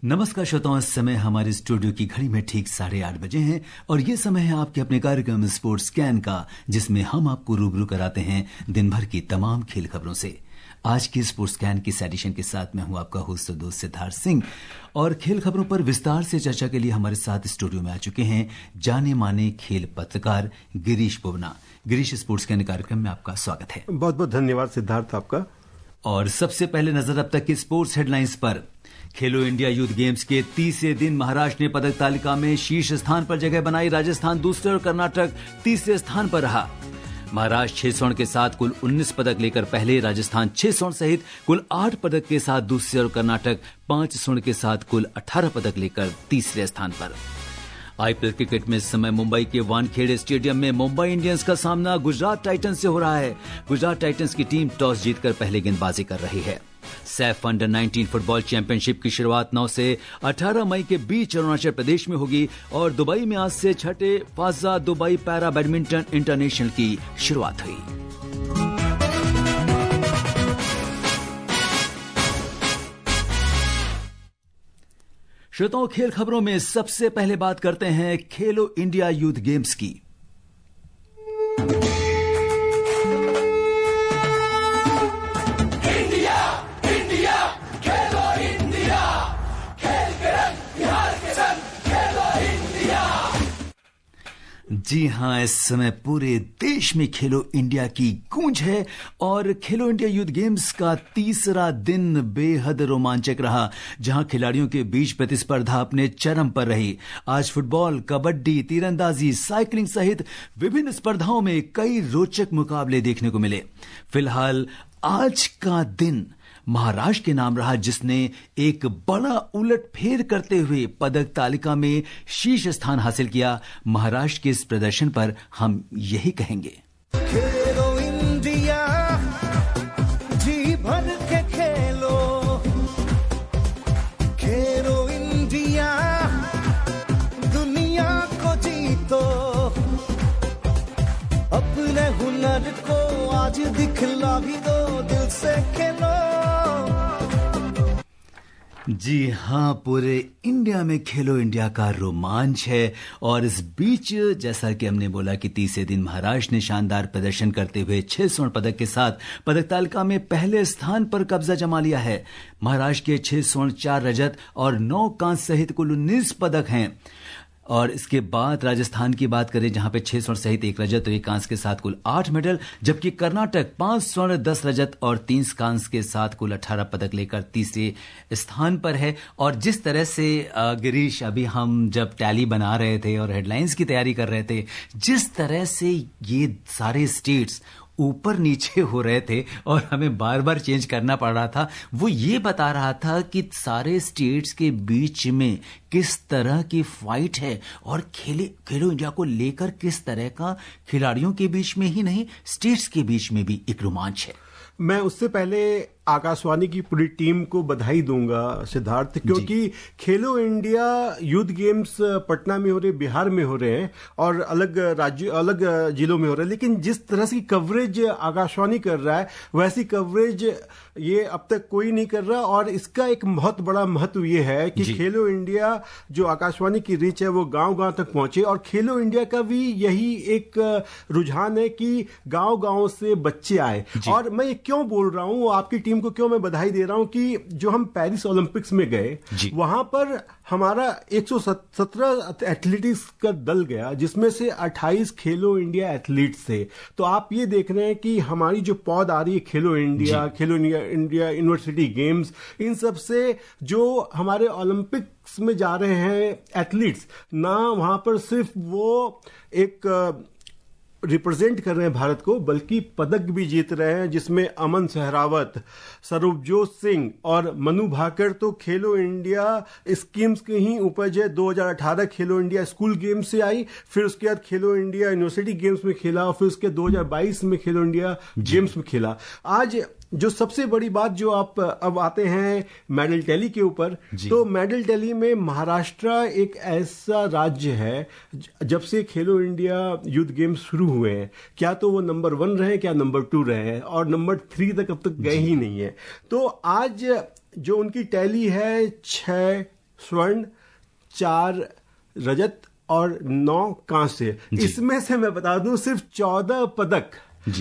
नमस्कार श्रोताओं, इस समय हमारे स्टूडियो की घड़ी में ठीक 8:30 बजे हैं और ये समय है आपके अपने कार्यक्रम स्पोर्ट्स स्कैन का, जिसमें हम आपको रूबरू कराते हैं दिन भर की तमाम खेल खबरों से। आज की स्पोर्ट्स स्कैन की एडिशन के साथ मैं हूं आपका होस्ट और दोस्त सिद्धार्थ सिंह, और खेल खबरों पर विस्तार से चर्चा के लिए हमारे साथ स्टूडियो में आ चुके हैं जाने माने खेल पत्रकार गिरीश बुबना। गिरीश, स्पोर्ट्स स्कैन कार्यक्रम में आपका स्वागत है। बहुत बहुत धन्यवाद सिद्धार्थ आपका। और सबसे पहले नजर अब तक की स्पोर्ट्स हेडलाइंस पर। खेलो इंडिया यूथ गेम्स के 30वें दिन महाराष्ट्र ने पदक तालिका में शीर्ष स्थान पर जगह बनाई। राजस्थान दूसरे और कर्नाटक तीसरे स्थान पर रहा। महाराष्ट्र 6 स्वर्ण के साथ कुल 19 पदक लेकर पहले, राजस्थान 6 स्वर्ण सहित कुल 8 पदक के साथ दूसरे और कर्नाटक 5 स्वर्ण के साथ कुल 18 पदक लेकर तीसरे स्थान पर। आईपीएल क्रिकेट में इस समय मुंबई के वानखेड़े स्टेडियम में मुंबई इंडियंस का सामना गुजरात टाइटंस से हो रहा है। गुजरात टाइटंस की टीम टॉस जीतकर पहले गेंदबाजी कर रही है। सैफ अंडर 19 फुटबॉल चैंपियनशिप की शुरुआत 9 से 18 मई के बीच अरुणाचल प्रदेश में होगी और दुबई में आज से 6ठे फाजा दुबई पैरा बैडमिंटन इंटरनेशनल की शुरुआत हुई। श्रोताओं, खेल खबरों में सबसे पहले बात करते हैं खेलो इंडिया यूथ गेम्स की। जी हां, इस समय पूरे देश में खेलो इंडिया की गूंज है और खेलो इंडिया यूथ गेम्स का तीसरा दिन बेहद रोमांचक रहा, जहां खिलाड़ियों के बीच प्रतिस्पर्धा अपने चरम पर रही। आज फुटबॉल, कबड्डी, तीरंदाजी, साइकिलिंग सहित विभिन्न स्पर्धाओं में कई रोचक मुकाबले देखने को मिले। फिलहाल आज का दिन महाराष्ट्र के नाम रहा, जिसने एक बड़ा उलटफेर करते हुए पदक तालिका में शीर्ष स्थान हासिल किया। महाराष्ट्र के इस प्रदर्शन पर हम यही कहेंगे। खेलो इंडिया, जी भर के खेलो, खेलो इंडिया, दुनिया को जीतो, अपने हुनर को आज दिखला भी दो, दिल से खेलो। जी हां, पूरे इंडिया में खेलो इंडिया का रोमांच है और इस बीच जैसा कि हमने बोला कि तीसरे दिन महाराष्ट्र ने शानदार प्रदर्शन करते हुए 6 स्वर्ण पदक के साथ पदक तालिका में पहले स्थान पर कब्जा जमा लिया है। महाराष्ट्र के 6 स्वर्ण, 4 रजत और 9 कांस्य सहित कुल 19 पदक हैं। और इसके बाद राजस्थान की बात करें, जहां पे 6 स्वर्ण सहित 1 रजत और 1 कांस्य के साथ कुल 8 मेडल, जबकि कर्नाटक 5 स्वर्ण, 10 रजत और 3 कांस्य के साथ कुल 18 पदक लेकर तीसरे स्थान पर है। और जिस तरह से गिरीश, अभी हम जब टैली बना रहे थे और हेडलाइंस की तैयारी कर रहे थे, जिस तरह से ये सारे स्टेट्स ऊपर नीचे हो रहे थे और हमें बार बार चेंज करना पड़ रहा था, वो ये बता रहा था कि सारे स्टेट्स के बीच में किस तरह की फाइट है और खेलो इंडिया को लेकर किस तरह का खिलाड़ियों के बीच में ही नहीं, स्टेट्स के बीच में भी एक रोमांच है। मैं उससे पहले आकाशवाणी की पूरी टीम को बधाई दूंगा सिद्धार्थ, क्योंकि खेलो इंडिया यूथ गेम्स पटना में हो रहे, बिहार में हो रहे हैं और अलग राज्यों, अलग जिलों में हो रहे हैं, लेकिन जिस तरह की कवरेज आकाशवाणी कर रहा है वैसी कवरेज ये अब तक कोई नहीं कर रहा। और इसका एक बहुत बड़ा महत्व ये है कि खेलो इंडिया जो आकाशवाणी की रीच है वो गांव-गांव तक पहुंचे। और खेलो इंडिया का भी यही एक रुझान है कि गांव-गांव से बच्चे आए। और मैं ये क्यों बोल रहा हूं, आपकी टीम को क्यों मैं बधाई दे रहा हूं कि जो हम पेरिस ओलंपिक्स में गए, वहां पर हमारा 117 एथलेटिक्स का दल गया, जिसमें से 28 खेलो इंडिया एथलीट्स थे। तो आप ये देख रहे हैं कि हमारी जो पौध आ रही है खेलो इंडिया यूनिवर्सिटी गेम्स, इन सब से जो हमारे ओलंपिक्स में जा रहे हैं एथलीट्स, ना वहां पर सिर्फ वो एक रिप्रेजेंट कर रहे हैं भारत को, बल्कि पदक भी जीत रहे हैं, जिसमें अमन सहरावत, सर्वजोत सिंह और मनु भाकर तो खेलो इंडिया स्कीम्स की ही उपज है। 2018 खेलो इंडिया स्कूल गेम्स से आई, फिर उसके बाद खेलो इंडिया यूनिवर्सिटी गेम्स में खेला और फिर उसके 2022 में खेलो इंडिया गेम्स में खेला। आज जो सबसे बड़ी बात, जो आप अब आते हैं मेडल टैली के ऊपर, तो मेडल टैली में महाराष्ट्र एक ऐसा राज्य है, जब से खेलो इंडिया यूथ गेम्स शुरू हुए हैं, क्या तो वो नंबर 1 रहे, क्या नंबर 2 रहे हैं, और नंबर 3 तक अब तक गए ही नहीं है। तो आज जो उनकी टैली है 6 स्वर्ण, 4 रजत और 9 कांस्य। इसमें से मैं बता दूं सिर्फ 14 पदक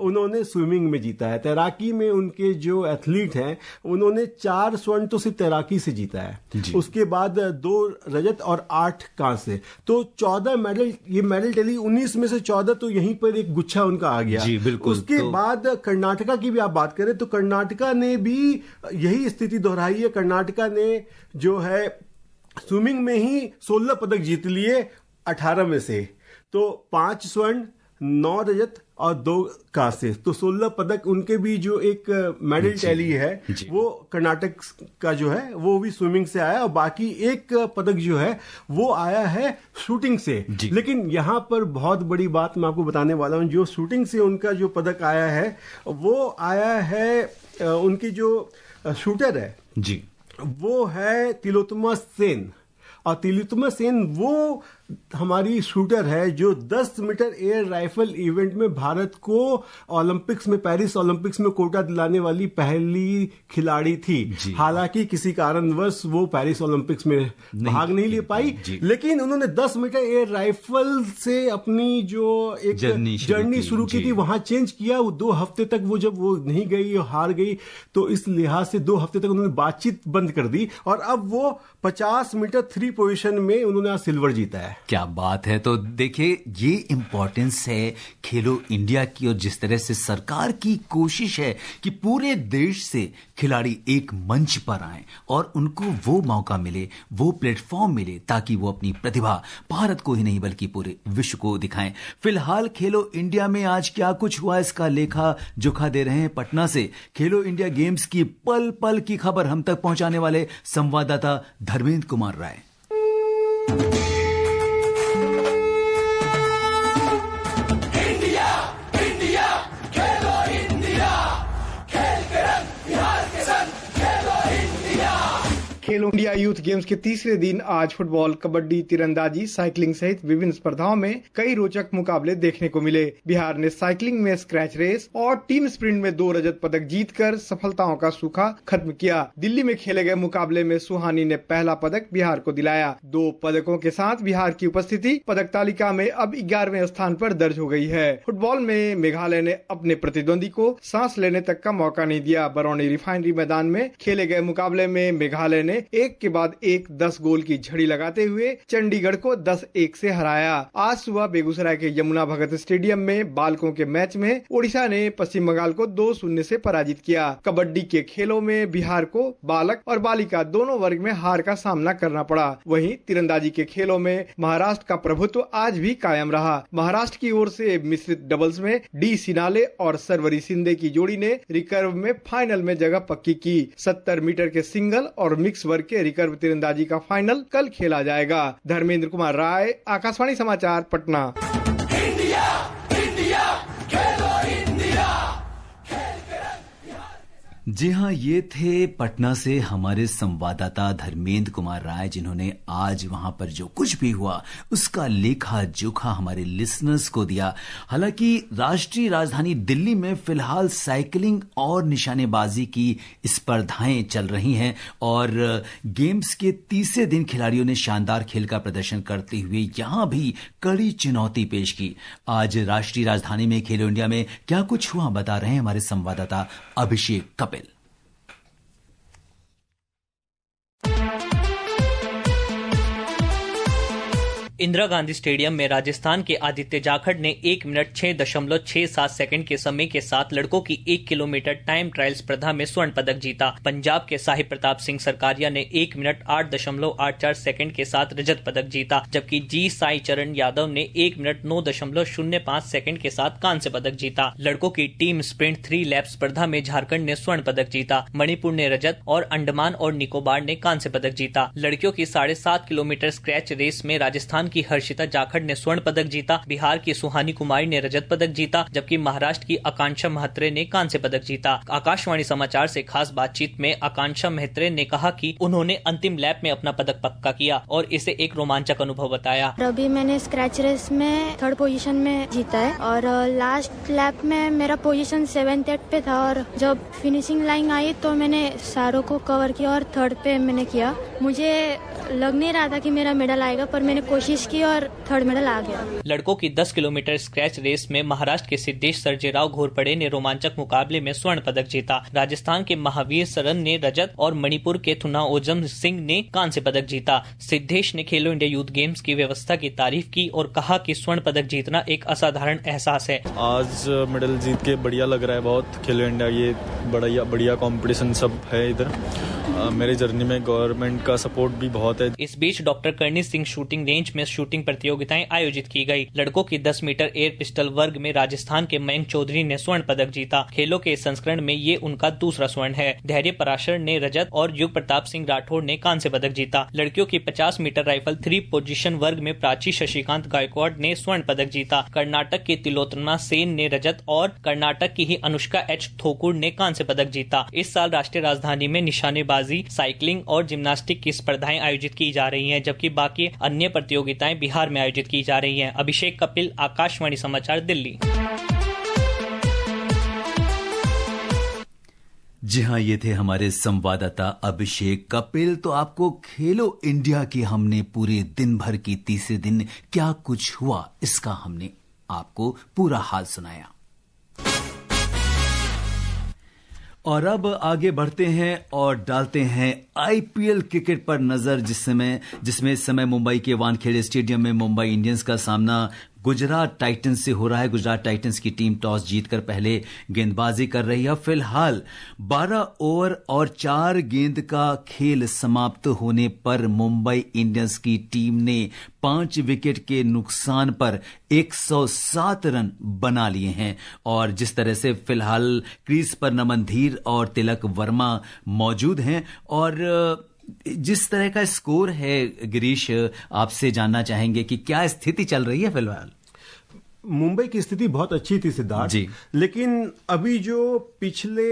उन्होंने स्विमिंग में जीता है। तैराकी में उनके जो एथलीट हैं उन्होंने 4 स्वर्ण तो सिर्फ तैराकी से जीता है, उसके बाद 2 रजत और 8 कांस्य, तो 14 मेडल। ये मेडल टैली 19 में से 14 तो यहीं पर एक गुच्छा उनका आ गया। जी बिल्कुल। उसके बाद कर्नाटका की भी आप बात करें तो कर्नाटका ने भी यही स्थिति दोहराई है। कर्नाटका ने जो है स्विमिंग में ही 16 पदक जीत लिए 18 में से, तो 5 स्वर्ण, 9 रजत और 2 कांस्य, तो 16 पदक उनके भी जो एक मेडल टैली है वो कर्नाटक का जो है वो भी स्विमिंग से आया, और बाकी एक पदक जो है वो आया है शूटिंग से। लेकिन यहां पर बहुत बड़ी बात मैं आपको बताने वाला हूं, जो शूटिंग से उनका जो पदक आया है वो आया है उनकी जो शूटर है जी वो है तिलोत्तमा सेन। और तिलोत्तमा सेन वो हमारी शूटर है जो 10 मीटर एयर राइफल इवेंट में भारत को ओलंपिक्स में, पेरिस ओलंपिक्स में कोटा दिलाने वाली पहली खिलाड़ी थी। हालांकि किसी कारणवश वो पेरिस ओलंपिक्स में भाग नहीं ले पाई, लेकिन उन्होंने 10 मीटर एयर राइफल से अपनी जो एक जर्नी शुरू की थी वहां चेंज किया। वो 2 हफ्ते तक वो जब वो नहीं गई और हार गई तो इस लिहाज से 2 हफ्ते तक उन्होंने बातचीत बंद कर दी, और अब वो 50 मीटर 3 पोजीशन में उन्होंने आज सिल्वर जीता है। क्या बात है। तो देखिए ये इंपॉर्टेंस है खेलो इंडिया की, और जिस तरह से सरकार की कोशिश है कि पूरे देश से खिलाड़ी एक मंच पर आएं और उनको वो मौका मिले, वो प्लेटफॉर्म मिले ताकि वो अपनी प्रतिभा भारत को ही नहीं बल्कि पूरे विश्व को दिखाएं। फिलहाल खेलो इंडिया में आज क्या कुछ हुआ इसका लेखा जोखा दे रहे हैं पटना से खेलो इंडिया गेम्स की पल पल की खबर हम तक पहुंचाने वाले संवाददाता धर्मेंद्र कुमार राय। खेलो इंडिया यूथ गेम्स के तीसरे दिन आज फुटबॉल, कबड्डी, तीरंदाजी, साइकिलिंग सहित विभिन्न स्पर्धाओं में कई रोचक मुकाबले देखने को मिले। बिहार ने साइकिलिंग में स्क्रैच रेस और टीम स्प्रिंट में 2 रजत पदक जीतकर सफलताओं का सूखा खत्म किया। दिल्ली में खेले गए मुकाबले में सुहानी ने पहला पदक बिहार को दिलाया। 2 पदकों के साथ बिहार की उपस्थिति पदक तालिका में अब 11वें स्थान पर दर्ज हो गई है। फुटबॉल में मेघालय ने अपने प्रतिद्वंदी को सांस लेने तक का मौका नहीं दिया। बरौनी रिफाइनरी मैदान में खेले गए मुकाबले में मेघालय ने एक के बाद एक 10 गोल की झड़ी लगाते हुए चंडीगढ़ को 10-1 से हराया। आज सुबह बेगूसराय के यमुना भगत स्टेडियम में बालकों के मैच में ओडिशा ने पश्चिम बंगाल को 2-0 से पराजित किया। कबड्डी के खेलों में बिहार को बालक और बालिका दोनों वर्ग में हार का सामना करना पड़ा। वहीं तीरंदाजी के खेलों में महाराष्ट्र का प्रभुत्व आज भी कायम रहा। महाराष्ट्र की ओर से मिश्रित डबल्स में डी सिनाले और सरवरी सिंधे की जोड़ी ने रिकर्व में फाइनल में जगह पक्की की। 70 मीटर के सिंगल और मिक्स वर्ग के रिकर्व तीरंदाजी का फाइनल कल खेला जाएगा। धर्मेंद्र कुमार राय, आकाशवाणी समाचार, पटना। इंडिया, इंडिया, खेलो इंडिया। जी हाँ, ये थे पटना से हमारे संवाददाता धर्मेंद्र कुमार राय, जिन्होंने आज वहां पर जो कुछ भी हुआ उसका लेखा जोखा हमारे लिसनर्स को दिया। हालांकि राष्ट्रीय राजधानी दिल्ली में फिलहाल साइकिलिंग और निशानेबाजी की स्पर्धाएं चल रही हैं और गेम्स के तीसरे दिन खिलाड़ियों ने शानदार खेल का प्रदर्शन करते हुए यहां भी कड़ी चुनौती पेश की। आज राष्ट्रीय राजधानी में खेलो इंडिया में क्या कुछ हुआ बता रहे हैं हमारे संवाददाता अभिषेक कपिल। इंदिरा गांधी स्टेडियम में राजस्थान के आदित्य जाखड़ ने 1 मिनट 6.67 सेकंड के समय के साथ लड़कों की 1 किलोमीटर टाइम ट्रायल स्पर्धा में स्वर्ण पदक जीता। पंजाब के साहिब प्रताप सिंह सरकारिया ने 1 मिनट 8.84 सेकंड के साथ रजत पदक जीता, जबकि जी साई चरण यादव ने 1 मिनट 9.05 सेकंड के साथ कांस्य पदक जीता। लड़कों की टीम स्प्रिंट 3 लैप स्पर्धा में झारखंड ने स्वर्ण पदक जीता, मणिपुर ने रजत और अंडमान और निकोबार ने कांस्य पदक जीता। लड़कियों की 7.5 किलोमीटर स्क्रैच रेस में राजस्थान की हर्षिता जाखड़ ने स्वर्ण पदक जीता, बिहार की सुहानी कुमारी ने रजत पदक जीता, जबकि महाराष्ट्र की आकांक्षा महत्रे ने कांस्य पदक जीता। आकाशवाणी समाचार से खास बातचीत में आकांक्षा महत्रे ने कहा कि उन्होंने अंतिम लैप में अपना पदक पक्का किया और इसे एक रोमांचक अनुभव बताया। अभी मैंने स्क्रैच रेस में 3rd पोजीशन में जीता है और लास्ट लैप में मेरा पोजीशन 7th 8th पे था और जब फिनिशिंग लाइन आई तो मैंने सारों को कवर किया और 3rd पे मैंने किया। मुझे लग नहीं रहा था कि मेरा मेडल आएगा, पर मैंने कोशिश की और 3rd मेडल आ गया। लड़कों की 10 किलोमीटर स्क्रैच रेस में महाराष्ट्र के सिद्धेश सर्जेराव घोरपड़े ने रोमांचक मुकाबले में स्वर्ण पदक जीता। राजस्थान के महावीर सरन ने रजत और मणिपुर के थुनाओजम सिंह ने कांस्य पदक जीता। सिद्धेश ने खेलो इंडिया यूथ गेम्स की व्यवस्था की तारीफ की और कहा कि स्वर्ण पदक जीतना एक असाधारण एहसास है। आज मेडल जीत के बढ़िया लग रहा है बहुत। खेलो इंडिया ये बढ़िया कंपटीशन सब है इधर। मेरी जर्नी में गवर्नमेंट का सपोर्ट भी बहुत है। इस बीच doctor Karni Singh shooting range में शूटिंग प्रतियोगिताएं आयोजित की गई। लड़कों की 10 मीटर एयर पिस्टल वर्ग में राजस्थान के मयंक चौधरी ने स्वर्ण पदक जीता। खेलों के इस संस्करण में ये उनका दूसरा स्वर्ण है। धैर्य पराशर ने रजत और युग प्रताप सिंह राठौड़ ने कांस्य पदक जीता। लड़कियों की 50 मीटर राइफल 3 पोजीशन वर्ग में प्राची शशिकांत गायकवाड़ ने स्वर्ण पदक जीता। कर्नाटक की तिलोत्तमा सेन ने रजत और कर्नाटक की ही अनुष्का एच थोकुर ने कांस्य पदक जीता। इस साल राष्ट्रीय राजधानी में निशानेबाजी, साइकिलिंग और जिम्नास्टिक की स्पर्धाएं आयोजित की जा रही हैं, जबकि बाकी अन्य प्रतियोगिताएं बिहार में आयोजित की जा रही हैं। अभिषेक कपिल, आकाशवाणी समाचार, दिल्ली। जी हाँ, ये थे हमारे संवाददाता अभिषेक कपिल। तो आपको खेलो इंडिया की हमने पूरे दिन भर की तीसरे दिन क्या कुछ हुआ इसका हमने आपको पूरा हाल सुनाया। और अब आगे बढ़ते हैं और डालते हैं आईपीएल क्रिकेट पर नजर, जिसमें इस समय मुंबई के वानखेड़े स्टेडियम में मुंबई इंडियंस का सामना गुजरात टाइटंस से हो रहा है। गुजरात टाइटंस की टीम टॉस जीतकर पहले गेंदबाजी कर रही है। फिलहाल 12 ओवर और 4 गेंद का खेल समाप्त होने पर मुंबई इंडियंस की टीम ने 5 विकेट के नुकसान पर 107 रन बना लिए हैं। और जिस तरह से फिलहाल क्रीज पर नमन धीर और तिलक वर्मा मौजूद हैं और जिस तरह का स्कोर है, गिरीश आपसे जानना चाहेंगे कि क्या स्थिति चल रही है फिलहाल। मुंबई की स्थिति बहुत अच्छी थी सिद्धार्थ जी, लेकिन अभी जो पिछले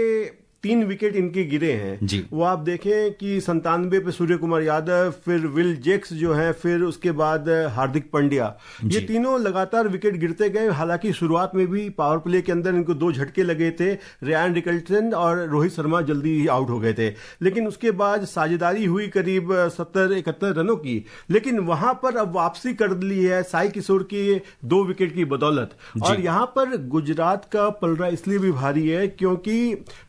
3 विकेट इनके गिरे हैं जी, वो आप देखें कि 97 पे सूर्य कुमार यादव, फिर विल जेक्स जो हैं, फिर उसके बाद हार्दिक पांड्या, ये तीनों लगातार विकेट गिरते गए। हालांकि शुरुआत में भी पावर प्ले के अंदर इनको 2 झटके लगे थे। रियान रिकल्टन और रोहित शर्मा जल्दी ही आउट हो गए थे, लेकिन उसके बाद साझेदारी हुई करीब 70-71 रनों की। लेकिन वहां पर अब वापसी कर ली है साई किशोर की 2 विकेट की बदौलत। और यहां पर गुजरात का पलड़ा इसलिए भी भारी है क्योंकि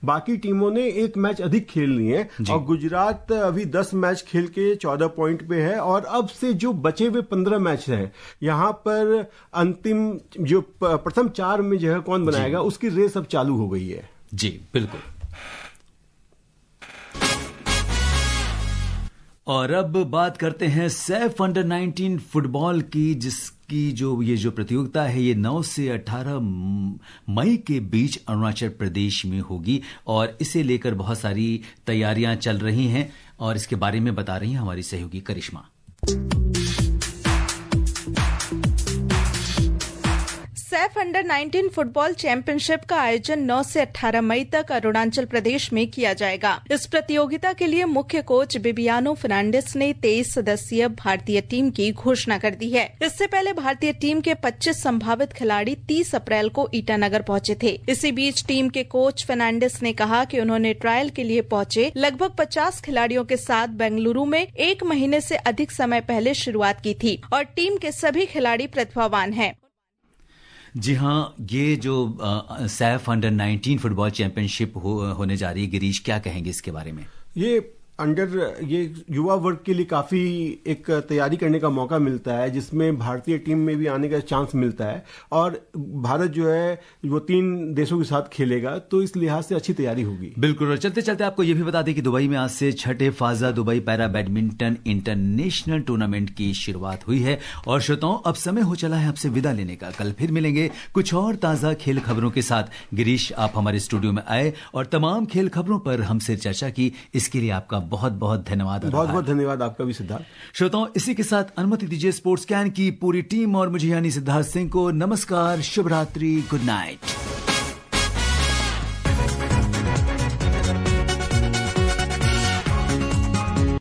बाकी टीमों ने 1 मैच अधिक खेल लिए हैं और गुजरात अभी 10 मैच खेल के 14 पॉइंट पे है। और अब से जो बचे हुए 15 मैच हैं, यहां पर अंतिम जो प्रथम 4 में जो है कौन बनाएगा उसकी रेस अब चालू हो गई है। जी बिल्कुल। और अब बात करते हैं सैफ अंडर 19 फुटबॉल की, जिसकी जो प्रतियोगिता है ये 9 से 18 मई के बीच अरुणाचल प्रदेश में होगी और इसे लेकर बहुत सारी तैयारियां चल रही हैं और इसके बारे में बता रही हैं हमारी सहयोगी करिश्मा। सैफ अंडर 19 फुटबॉल चैंपियनशिप का आयोजन 9 से 18 मई तक अरुणाचल प्रदेश में किया जाएगा। इस प्रतियोगिता के लिए मुख्य कोच बिबियानो फर्नांडिस ने 23 सदस्यीय भारतीय टीम की घोषणा कर दी है। इससे पहले भारतीय टीम के 25 संभावित खिलाड़ी 30 अप्रैल को ईटानगर पहुंचे थे। इसी बीच टीम के कोच फर्नांडिस ने कहा कि उन्होंने ट्रायल के लिए पहुंचे लगभग 50 खिलाड़ियों के साथ बेंगलुरु में 1 महीने से अधिक समय पहले शुरुआत की थी और टीम के सभी खिलाड़ी प्रतिभावान हैं। जी हाँ, ये जो सैफ अंडर 19 फुटबॉल चैंपियनशिप होने जा रही है, गिरीश क्या कहेंगे इसके बारे में? ये युवा वर्ग के लिए काफी एक तैयारी करने का मौका मिलता है, जिसमें भारतीय टीम में भी आने का चांस मिलता है और भारत जो है वो 3 देशों के साथ खेलेगा, तो इस लिहाज से अच्छी तैयारी होगी। बिल्कुल। और चलते चलते आपको ये भी बता दें कि दुबई में आज से 6ठे फाजा Dubai para badminton international tournament की शुरुआत हुई है। और श्रोताओं, अब समय हो चला है आपसे विदा लेने का। कल फिर मिलेंगे कुछ और ताजा खेल खबरों के साथ। गिरीश, आप हमारे स्टूडियो में आए और तमाम खेल खबरों पर हमसे चर्चा की, इसके लिए आपका बहुत बहुत धन्यवाद। बहुत बहुत धन्यवाद आपका भी सिद्धार्थ। श्रोताओं, इसी के साथ अनुमति दीजिए स्पोर्ट्स कैन की पूरी टीम और मुझे यानी सिद्धार्थ सिंह को नमस्कार, शुभ रात्रि, गुड नाइट।